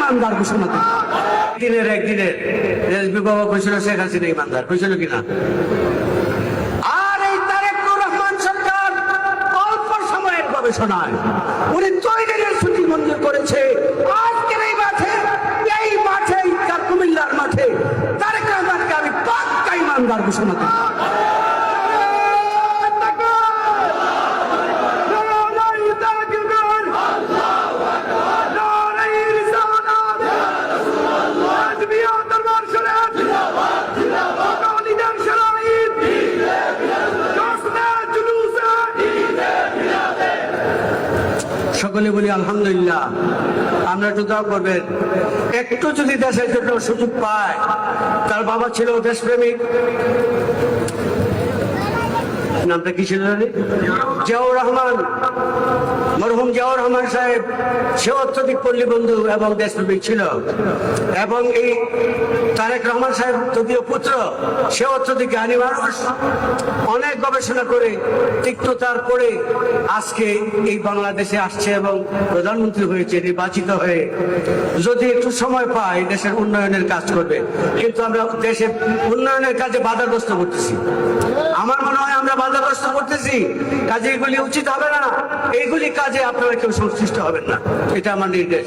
ইমানদার ঘোষণা করি। একদিনের রেজবি বাবা কইছিল শেখ হাসিনা ইমানদার, কইছিল কিনা? আর এই তারেকুর রহমান সরকার অল্প সময়ের গবেষণায় উনি তৈরির ছুটি মঞ্জুর করেছে। আজকের এই মাঠে কুমিল্লার মাঠে তারেক রহমানকে আমি পাক্কা ইমানদার ঘোষণা করি। সকলে বলি আলহামদুলিল্লাহ। আমরা একটু দোয়া করবেন, একটু যদি দেশের জন্য সুযোগ পায়। তার বাবা ছিল দেশপ্রেমিক, নামটা কি ছিল জানি? জিয়াউর রহমান, মরহুম জিয়াউর রহমান সাহেব, সে অত্যধিক পল্লী বন্ধু এবং দেশপ্রেমিক ছিল। এবং এই তারেক রহমান সাহেব যদিও পুত্র, সে অত্যধিক জ্ঞানী মানুষ, অনেক গবেষণা করে তিক্ততার পরে আজকে এই বাংলাদেশে আসছে এবং প্রধানমন্ত্রী হয়েছে নির্বাচিত হয়ে। যদি একটু সময় পায় দেশের উন্নয়নের কাজ করবে, কিন্তু আমরা দেশের উন্নয়নের কাজে বাধাগ্রস্ত করতেছি। আমার মনে হয় আমরা বাধাগ্রস্ত করতেছি, কাজে এগুলি উচিত হবে না। এইগুলি কাজে আপনারা কেউ সংশ্লিষ্ট হবেন না, এটা আমার নির্দেশ।